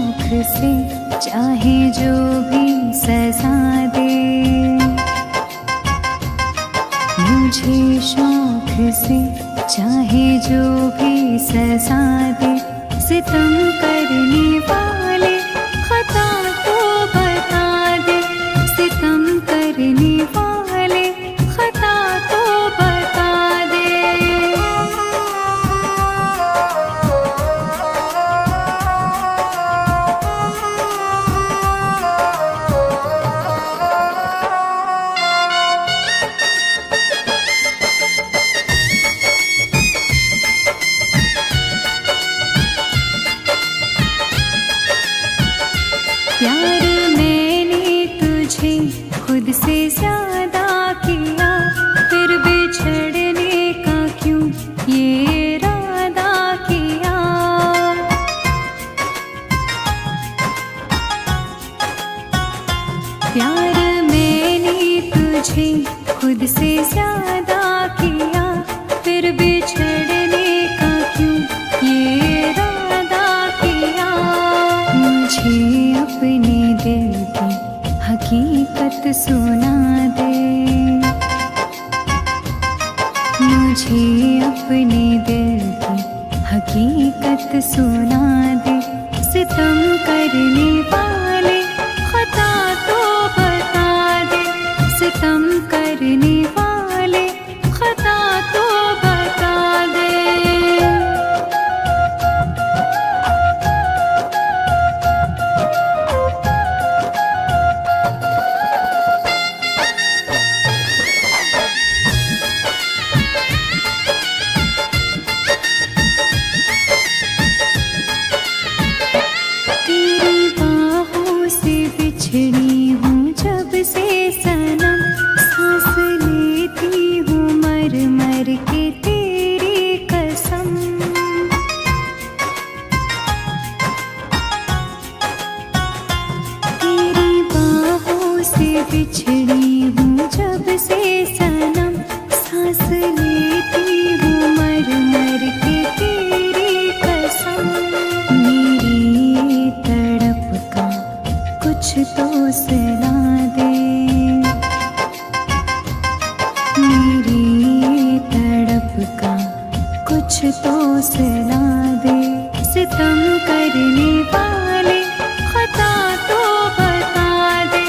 शौक से चाहे जो भी सजा दे, मुझे शौक से चाहे जो भी सजा दे। सितम करने वाले खता तो बता दे, सितम करने वाले खता तो बता दे। प्यार मैंने तुझे खुद से ज्यादा किया, फिर बिछड़ने का क्यों ये इरादा किया। प्यार मैंने तुझे खुद से ज्यादा किया, फिर बिछड़ने का क्यों ये इरादा किया। मुझे अपने दिल की हकीकत सुना दे, मुझे अपने दिल की हकीकत सुना दे। सितम करने वाले खता तो बता दे, सितम करने वाले खता तो बता दे। तेरी बाहों से बिछड़ी हूँ जब से सनम, सांस लेती हूँ मर मर के तेरी कसम। तेरी बाहों से बिछड़ी हूँ जब से सनम, सांस लेती हूँ मर मर के तेरी कसम। मेरी तड़प का कुछ तो सिला दे, मेरी तड़प का कुछ तो सिला दे। सितम करने वाले खता तो बता दे,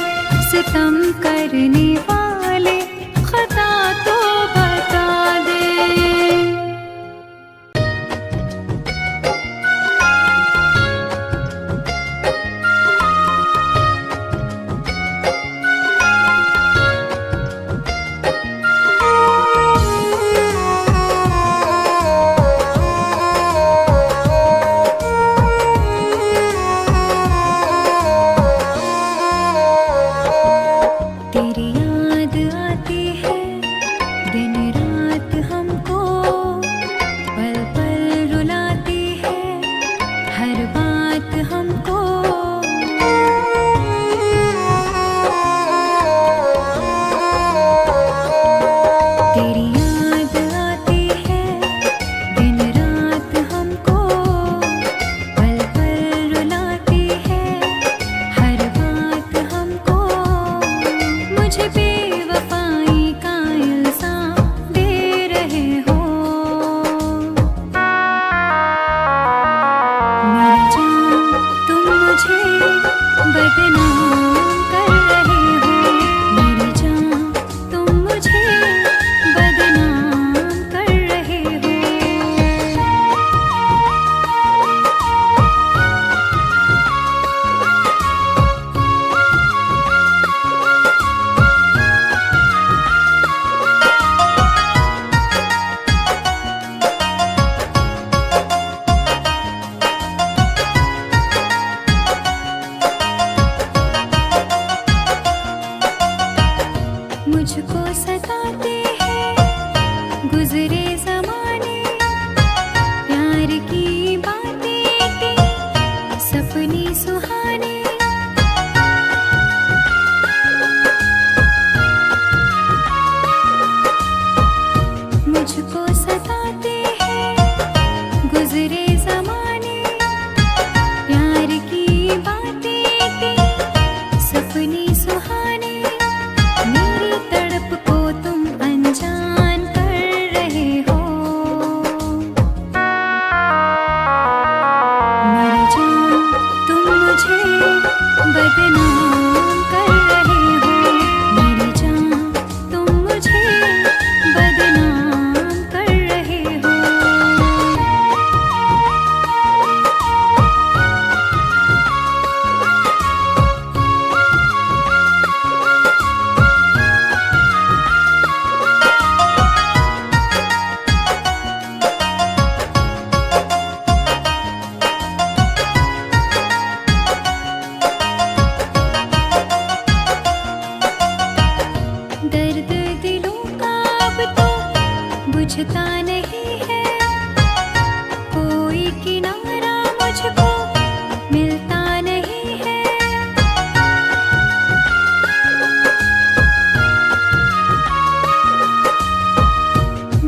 सितम करने वाले खता तो बता दे। तेरी बुझता नहीं है, कोई किनारा मुझको मिलता नहीं है।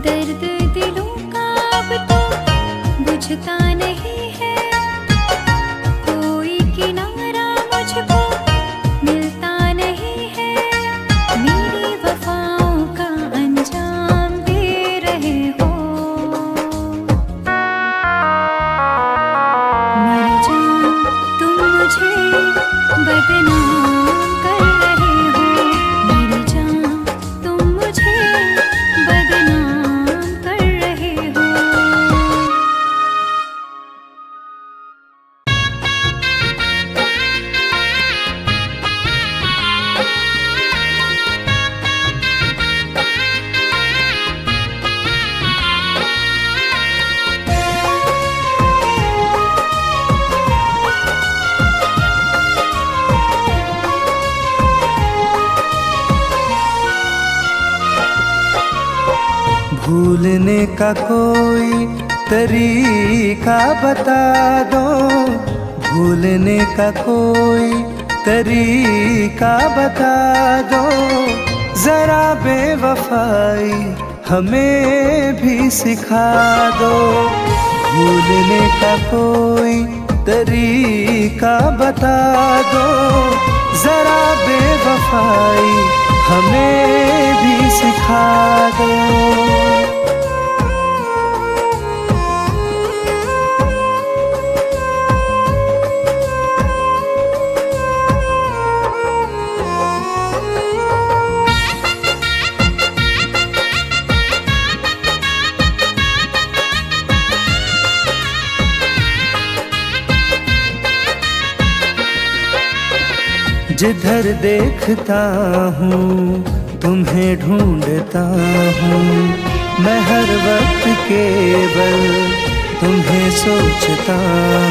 दर्द दिलों का अब तो बुझता नहीं है, कोई किनारा मुझको मिलता नहीं है। मेरी वफाओं का अंजाम दे रहे हो, मेरी जान तुम मुझे बदनाम कर रहे हो, मेरी जान तुम मुझे बदनाम कर रहे हो। भूलने का कोई तरीका बता दो, भूलने का कोई तरीका बता दो, जरा बेवफाई हमें भी सिखा दो। भूलने का कोई तरीका बता दो, जरा बेवफाई हमें भी सिखा दो। जिधर देखता हूँ तुम्हें ढूंढता हूँ, मैं हर वक्त केवल तुम्हें सोचता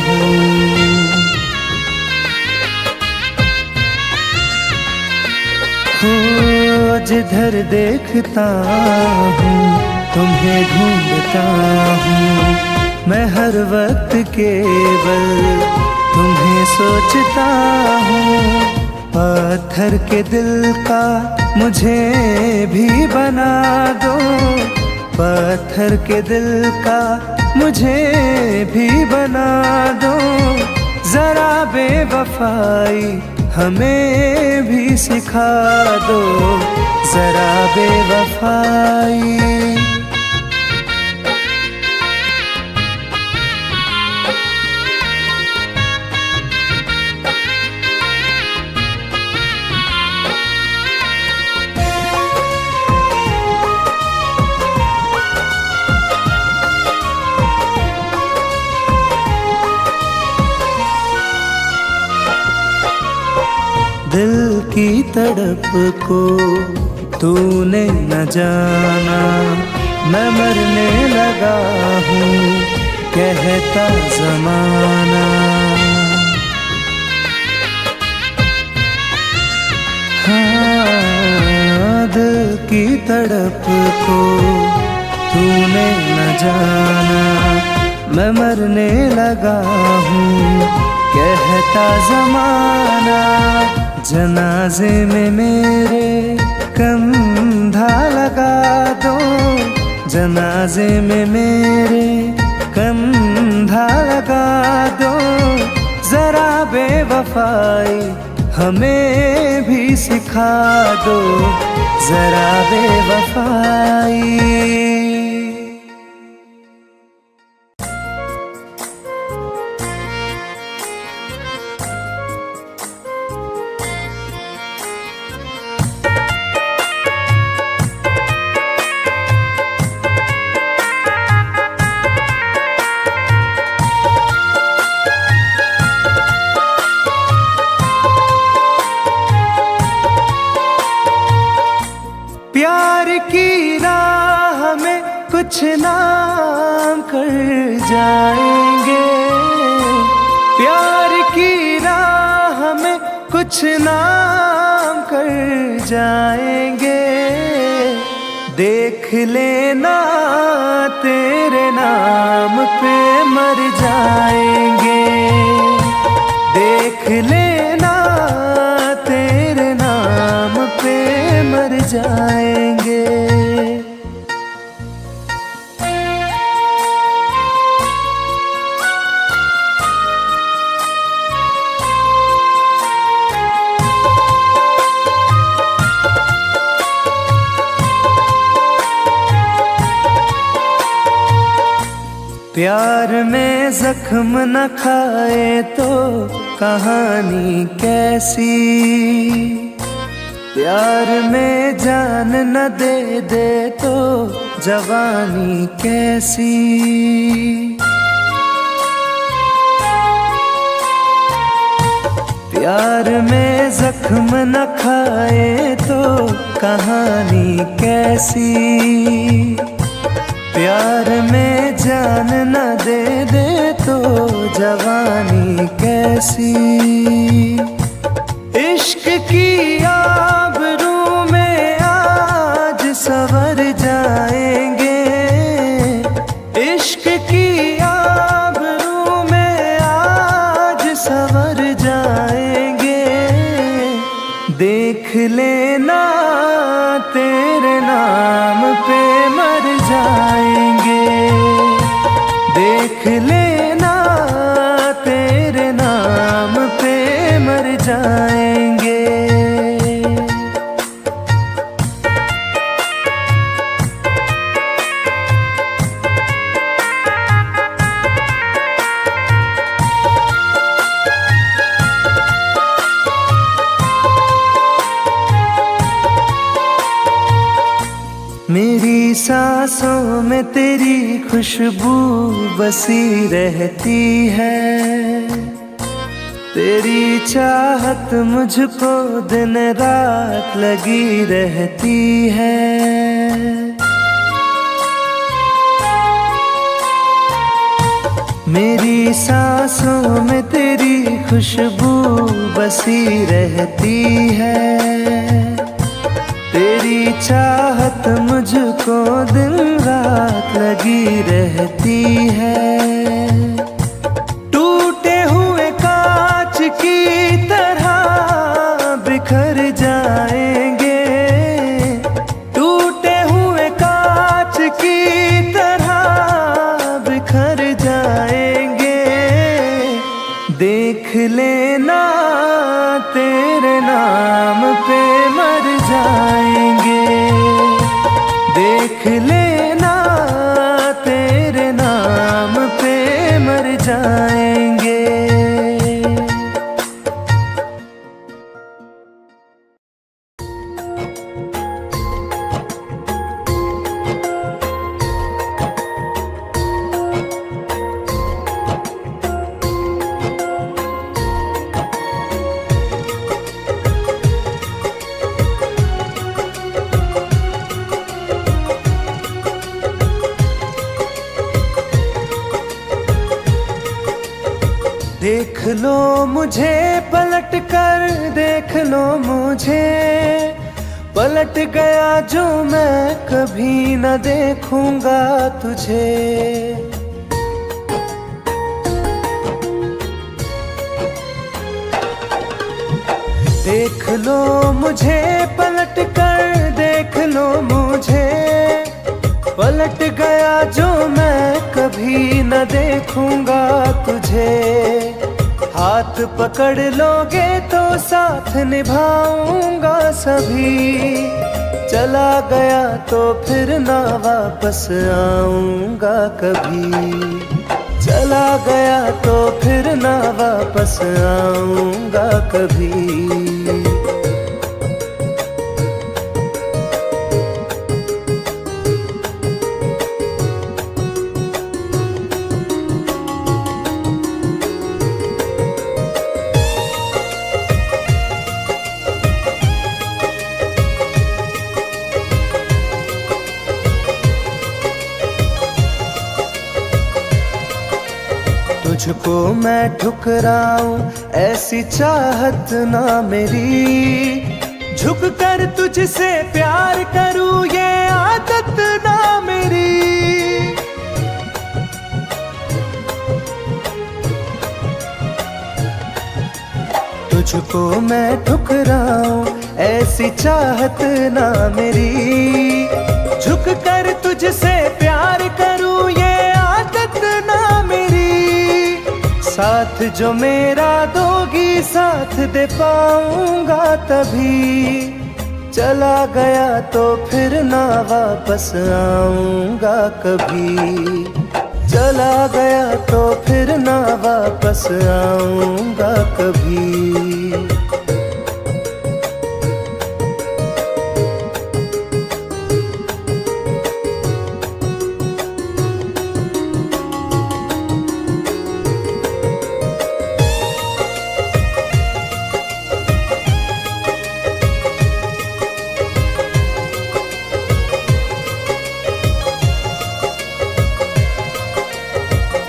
हूँ। हो जिधर देखता हूँ तुम्हें ढूंढता हूँ, मैं हर वक्त केवल तुम्हें सोचता हूँ। पत्थर के दिल का मुझे भी बना दो, पत्थर के दिल का मुझे भी बना दो, जरा बेवफाई हमें भी सिखा दो, जरा बेवफाई। दिल की तड़प को तूने न जाना, मैं मरने लगा हूँ कहता ज़माना। हाँ दिल की तड़प को तूने न जाना, मैं मरने लगा हूँ कहता ज़माना। जनाजे में मेरे कंधा लगा दो, जनाजे में मेरे कंधा लगा दो, जरा बेवफाई हमें भी सिखा दो, जरा बेवफाई। प्यार की राह में कुछ नाम कर जाएंगे, प्यार की राह में कुछ नाम कर जाएंगे। देख लेना तेरे नाम पे मर जाएंगे, देख लेना तेरे नाम पे मर जाएंगे। प्यार में जख्म न खाए तो कहानी कैसी, प्यार में जान न दे दे तो जवानी कैसी। प्यार में जख्म न खाए तो कहानी कैसी, प्यार में जान न दे दे तो जवानी कैसी। इश्क की आबरू में आज संवर जाएंगे, इश्क की आबरू में आज संवर जाएंगे। देख लेना तेरे नाम पे मर जाएंगे, देख लेना तेरे नाम पे मर जाएंगे। मेरी सांसों में तेरी खुशबू बसी रहती है, तेरी चाहत मुझको दिन रात लगी रहती है। मेरी सांसों में तेरी खुशबू बसी रहती है, तेरी चाहत मुझको दिन रात लगी रहती है। टूटे हुए कांच की तरह बिखर जाएंगे, टूटे हुए कांच की तरह बिखर जाएंगे। देख लेना तेरे नाम पे मर जाएंगे, देख लेना तेरे नाम पे मर जाएंगे। देख लो मुझे पलट कर, देख लो मुझे पलट गया जो मैं कभी न देखूंगा तुझे। देख लो मुझे पलट कर, देख लो मुझे पलट गया जो मैं कभी न देखूंगा तुझे। हाथ पकड़ लोगे तो साथ निभाऊंगा सभी, चला गया तो फिर ना वापस आऊंगा कभी, चला गया तो फिर ना वापस आऊंगा कभी। तुझको मैं ठुकराऊं ऐसी चाहत ना मेरी, झुक कर तुझसे प्यार करूं ये आदत तुझको मैं ठुकराऊं ऐसी चाहत ना मेरी, झुक कर तुझसे प्यार करूं ये आदत ना मेरी। साथ जो मेरा दोगी साथ दे पाऊंगा तभी, चला गया तो फिर ना वापस आऊंगा कभी। चला गया तो फिर ना वापस आऊंगा कभी।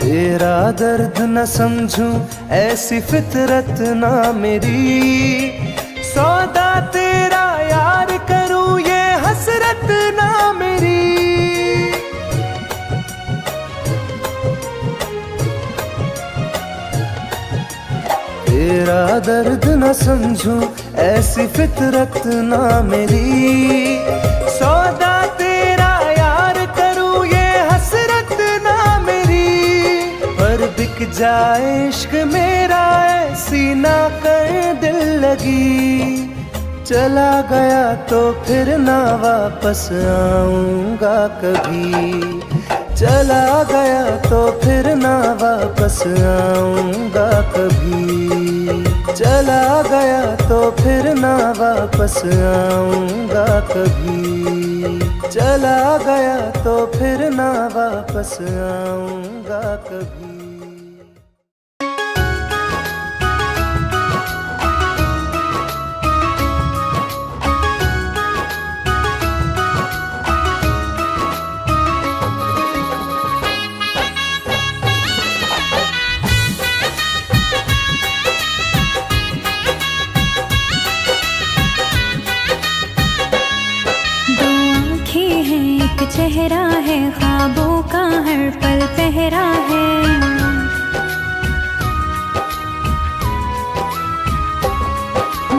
तेरा दर्द न समझूं ऐसी फितरत ना मेरी, सौदा तेरा यार करूं ये हसरत ना मेरी। तेरा दर्द न समझूं ऐसी फितरत ना मेरी, सौदा तेरा यार करूं ये हसरत ना मेरी। पर बिक जाए इश्क मेरा ऐसी ना कर दिल लगी, चला गया तो फिर ना वापस आऊंगा कभी। चला गया तो फिर ना वापस आऊंगा कभी। चला गया तो फिर ना वापस आऊंगा कभी। चला गया तो फिर ना वापस आऊंगा कभी। चेहरा है ख्वाबों का हर पल पहरा है,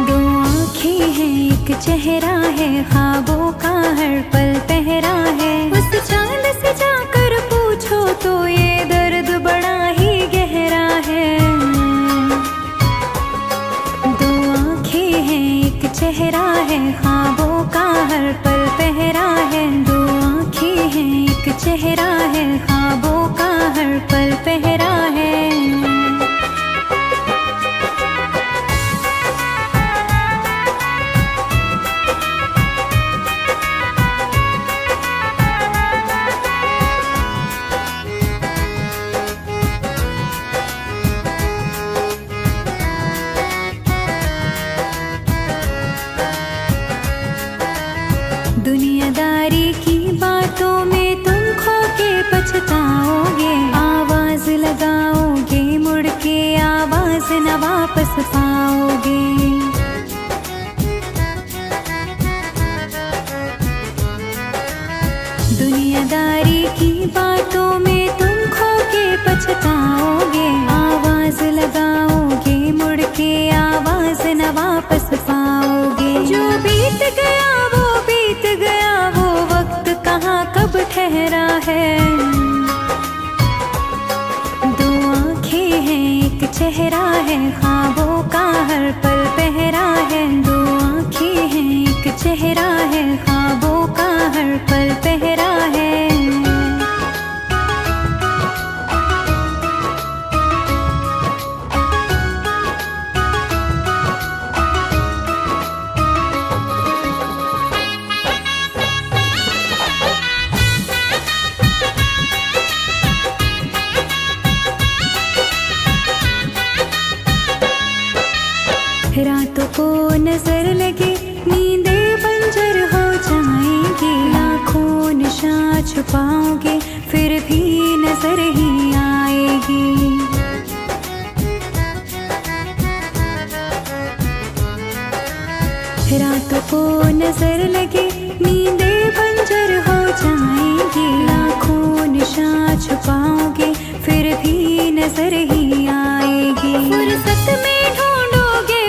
दो आँखें हैं एक चेहरा है ख्वाबों का हर पल पहरा है। उस चांद से जाकर पूछो तो ये दर्द बड़ा ही गहरा है। दो आँखें हैं एक चेहरा है ख्वाबों का हर पल पहरा है। दो एक चेहरा है ख्वाबों का हर पल पहरा है। दुनियादारी की बातों में तुम खो के पछताओगे, आवाज लगाओगे मुड़ के आवाज न वापस पाओगे। दुनियादारी की बातों में तुम खो के पछताओगे, आवाज लगाओगे मुड़ के आवाज न वापस पाओगे। जो बीत गया वो बीत गया, वो वक्त कहाँ कब ठहरा है। दो आँखें हैं एक चेहरा है ख्वाबों का हर पल पहरा है। दो आँखें हैं एक चेहरा है ख्वाबों का हर पल पहरा है। रातों को नजर लगे नींदें बंजर हो जाएंगी, लाखों निशान छुपाओगे फिर भी नजर ही आएगी। रातों को नजर लगे नींदें बंजर हो जाएंगी, लाखों निशान छुपाओगे फिर भी नजर ही आएगी। फुर्सत में ढूंढोगे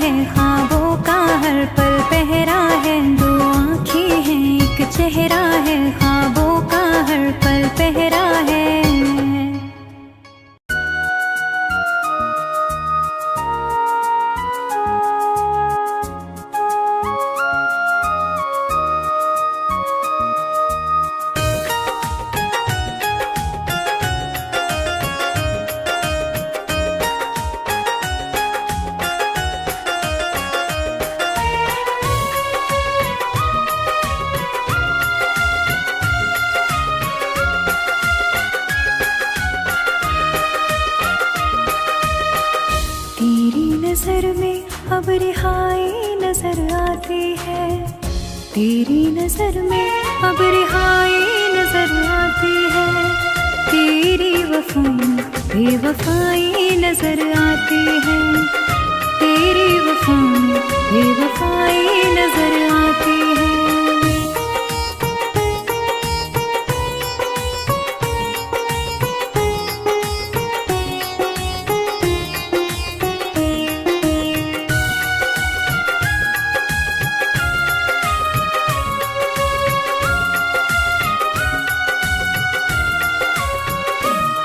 है, ख्वाबों का हर पल पहरा है। दो आँखें हैं एक चेहरा है, ख्वाबों का हर पल पहरा है। नजर में अब रिहाई नजर आती है, तेरी नजर में अब रिहाई नजर आती है। तेरी वफाएं बेवफाई नजर आती है, तेरी वफाएं बेवफाई नजर आती है।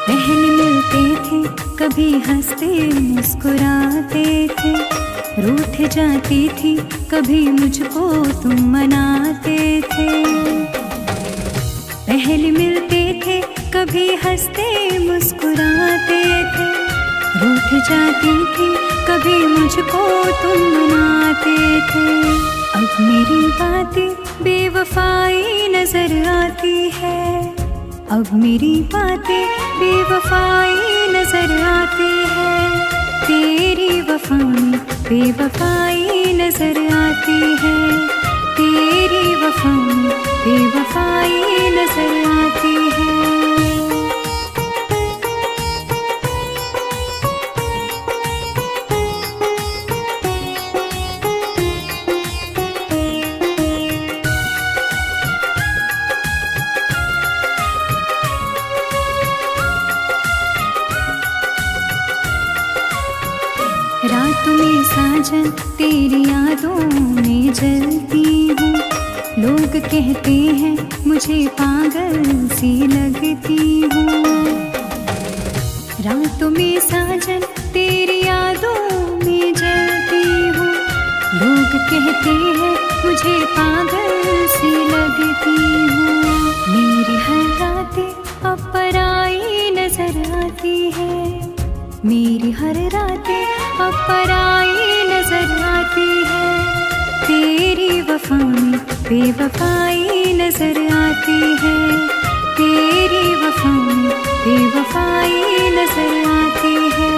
पहले मिलते थे कभी हंसते मुस्कुराते थे, रूठ जाती थी कभी मुझको तुम मनाते थे। पहले मिलते थे कभी हंसते मुस्कुराते थे, रूठ जाती थी कभी मुझको तुम मनाते थे। अब मेरी बातें बेवफाई नजर आती है, अब मेरी बातें बेवफाई नजर आती है। तेरी वफाएं बेवफाई नजर आती है, तेरी वफाएं बेवफाई नजर आती है। रातों में साजन तेरी यादों में जलती हूँ, लोग कहते हैं मुझे पागल सी लगती हूँ। रातों में साजन तेरी यादों में जलती हूँ, लोग कहते हैं मुझे पागल सी लगती हूँ। मेरी हर रातें अब पराई नजर आती है, मेरी हर रातें अब पराई नजर आती है। तेरी वफाएं बेवफाई नजर आती है, तेरी वफाएं बेवफाई नजर आती है।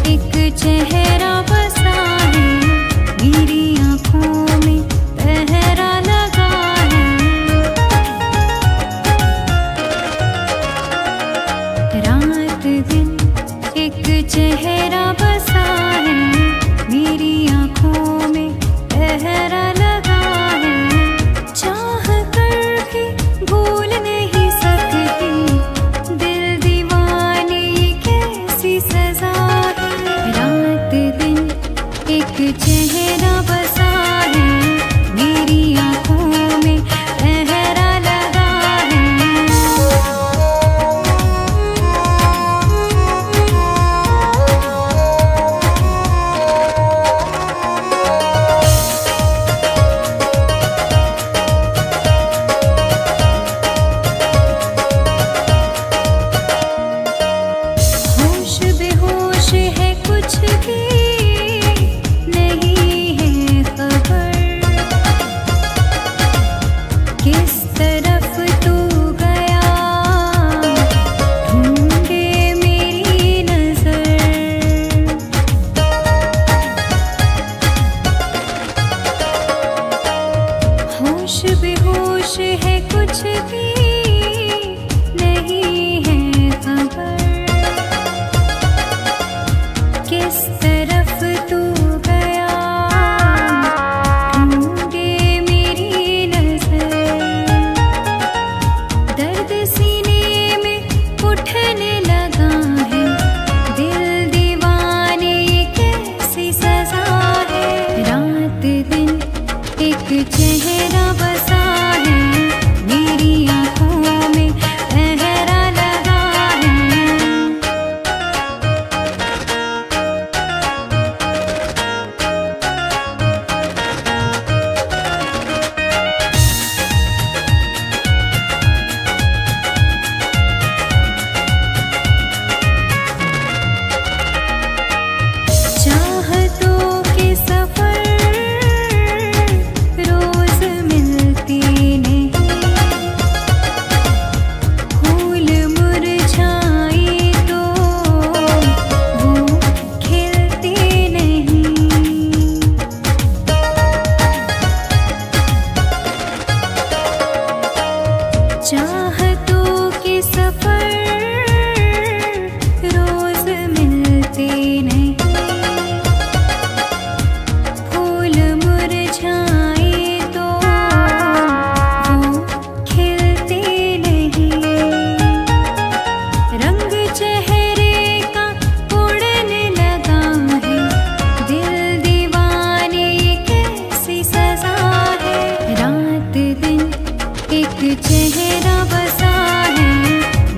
एक चेहरा बसा है, मेरी आँखों में पहरा लगा है। चाहतों के सफर रोज मिलते नहीं, फूल मुरझाए तो वो खिलते नहीं, रंग चेहरे का उड़ने लगा है, दिल दीवाने कैसी सजा है। रात दिन एक चेहरा बसा है,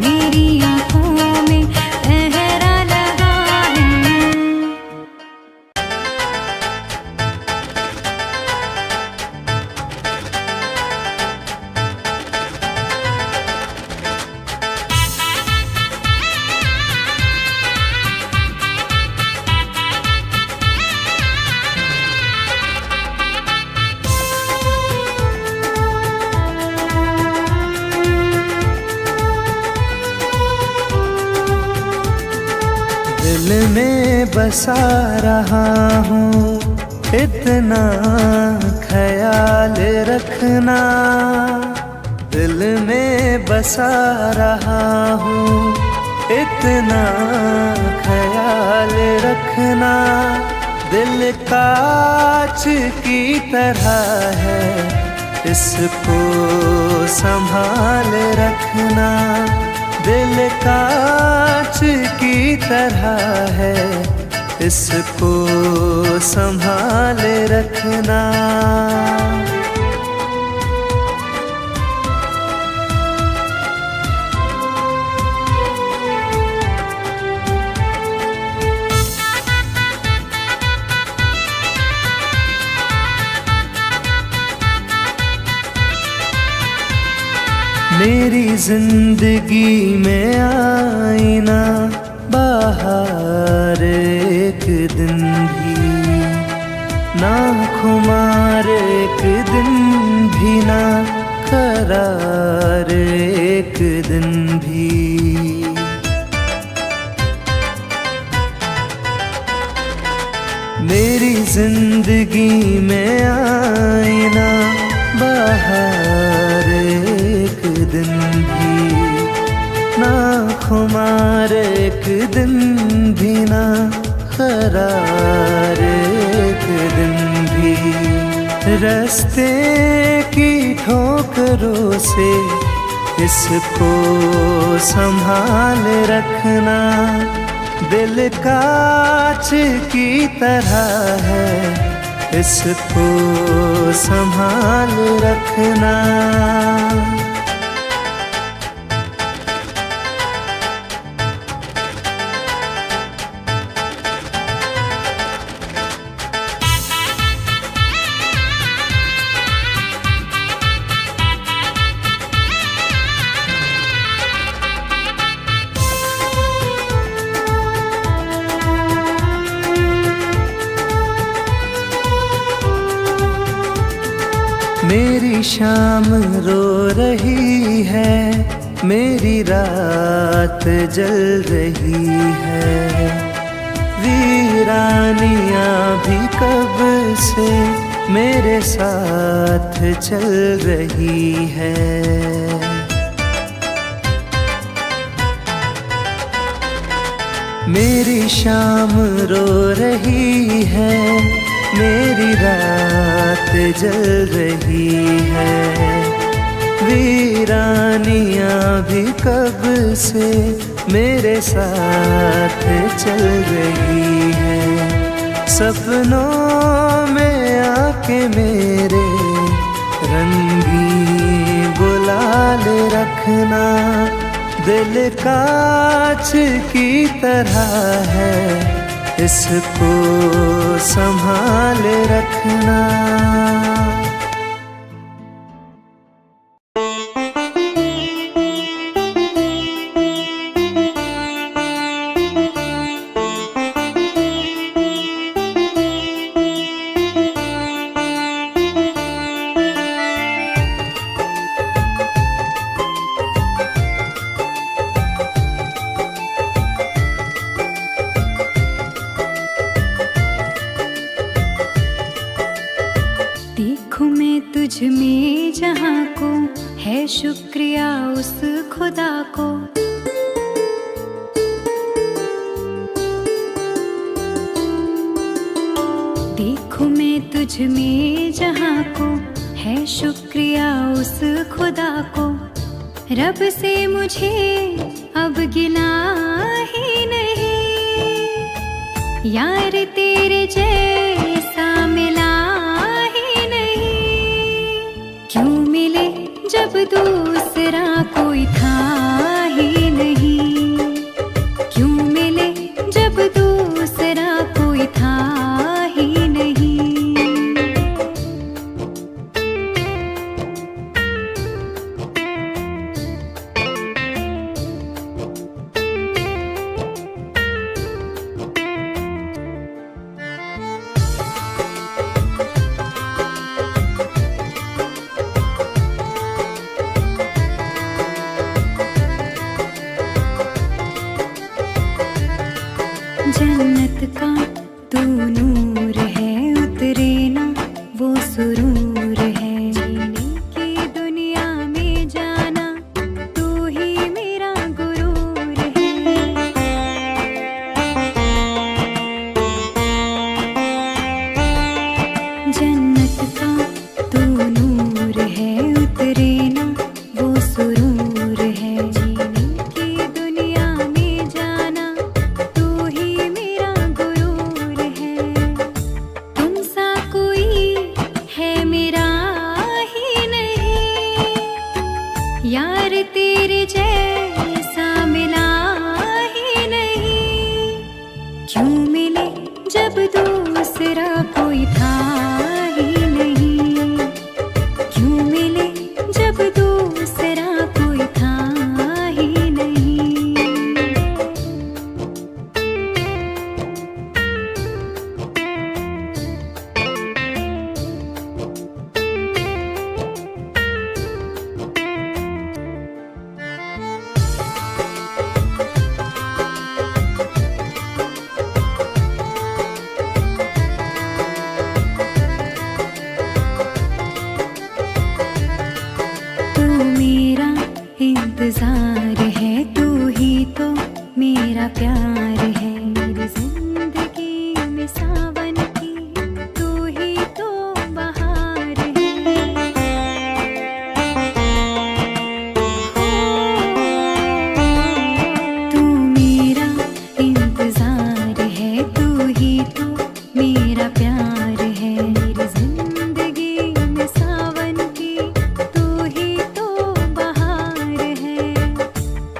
मेरी आँखों में पहरा लगा है। दिल में बसा रहा हूँ इतना ख्याल रखना, दिल में बसा रहा हूँ इतना ख्याल रखना। दिल कांच की तरह है, इसको संभाल रखना। दिल कांच की तरह है, इसको संभाल रखना। मेरी जिंदगी में आईना बाहर एक दिन भी ना, खुमार एक दिन भी ना, करार एक दिन भी। मेरी जिंदगी में आईना बाहर एक दिन भी ना, खुमार एक दिन भी ना, करार एक दिन भी। रास्ते की ठोकरों से इसको संभाल रखना। दिल कांच की तरह है, इसको संभाल रखना। मेरी शाम रो रही है, मेरी रात जल रही है। वीरानियाँ भी कब से मेरे साथ चल रही है। मेरी शाम रो रही है, मेरी रात जल रही है। वीरानियाँ भी कब से मेरे साथ चल रही है। सपनों में आके मेरे रंगी गुलाल रखना। दिल कांच की तरह है, इसको संभाल रखना। देखूं मैं तुझ में जहाँ को है शुक्रिया उस खुदा को। देखो मैं तुझ में जहाँ को, है शुक्रिया उस खुदा को। रब से मुझे अब गिला ही नहीं, यार तेरे जैसा मिला ही नहीं। क्यों मिले जब दूसरा कोई था ही नहीं, क्यों मिले जब दूसरा कोई था ही नहीं। जन्नत का तू नूर है, उतरे ना वो सुरूर है। जीने की दुनिया में जाना तू ही मेरा गुरूर है। जन्नत का तू नूर है, उतरे ना वो सुरूर है। जीने की दुनिया में जाना तू ही मेरा गुरूर है। तुम सा कोई है मेरा ही नहीं, यार तेरे जैसा मिला ही नहीं। क्यों मिले जब दूसरा कोई था ही नहीं, क्यों मिले जब दूसरा कोई था ही नहीं। तू मेरा इंतजार है, तू ही तो मेरा प्यार है। मेरी जिंदगी में सावन की तू ही तो बहार है। तू मेरा इंतजार है, तू ही तो मेरा प्यार है। मेरी जिंदगी में सावन की तू ही तो बहार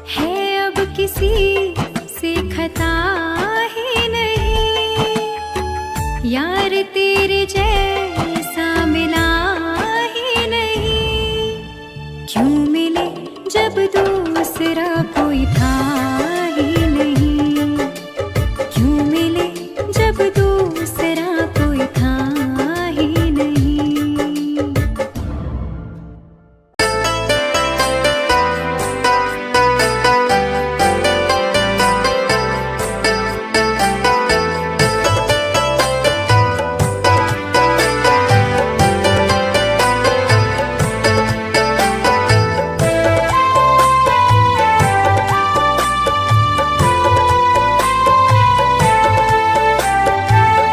है अब किसी से खता ही नहीं, यार तेरे जैसा मिला ही नहीं। क्यों मिले जब दूसरा कोई था ही नहीं, क्यों मिले जब दूसरा कोई था ही नहीं।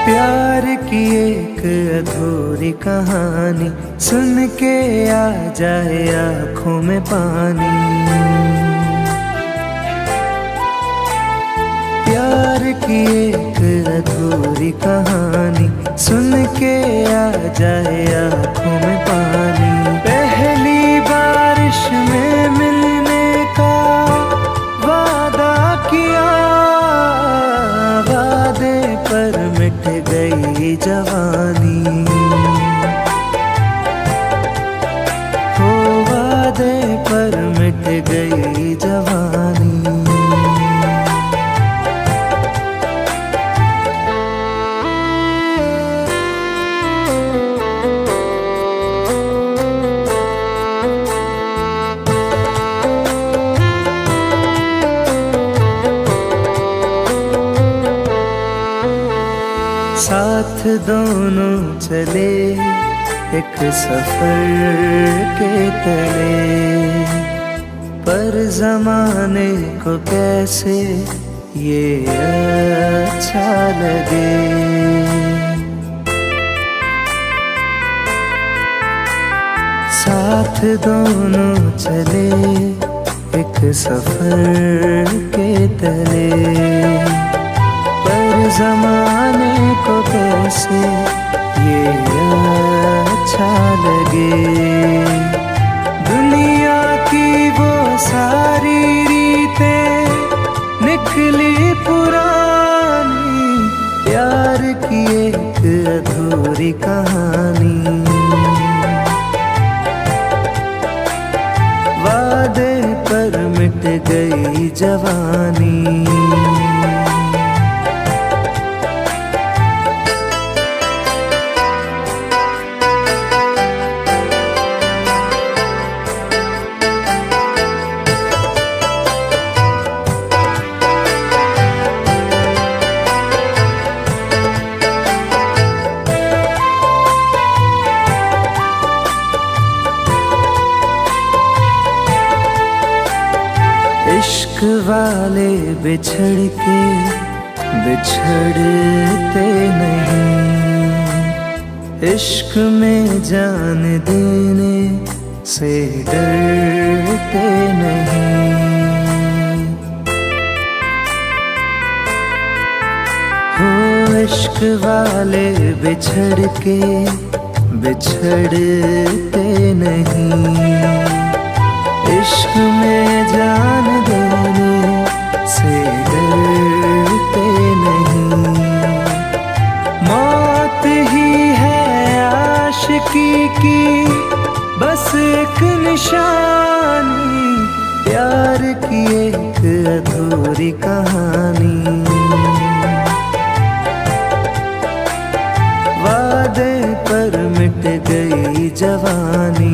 प्यार की एक अधूरी कहानी सुन के आ जाए आँखों में पानी। प्यार की एक अधूरी कहानी सुन के आ जाए आँखों में पानी। पहली बारिश में मिलने का वादा किया, वादे पर मिट गई जवानी। हो वादे पर मिट गई जवानी। साथ दोनों चले एक सफर के तले, पर जमाने को कैसे ये अच्छा लगे। साथ दोनों चले एक सफर के तले, पर जमाने को कैसे ये अच्छा लगे। दुनिया की वो सारी रीतें निकली पुरानी, प्यार की एक अधूरी कहानी। वादे पर मिट गई जवानी। इश्क वाले बिछड़ के बिछड़ते नहीं, इश्क में जान देने से डरते नहीं। हो इश्क वाले बिछड़ के बिछड़ते नहीं, इश्क में जान देने से डरते नहीं। मौत ही है आशिकी की बस एक निशानी, प्यार की एक अधूरी कहानी। वादे पर मिट गई जवानी।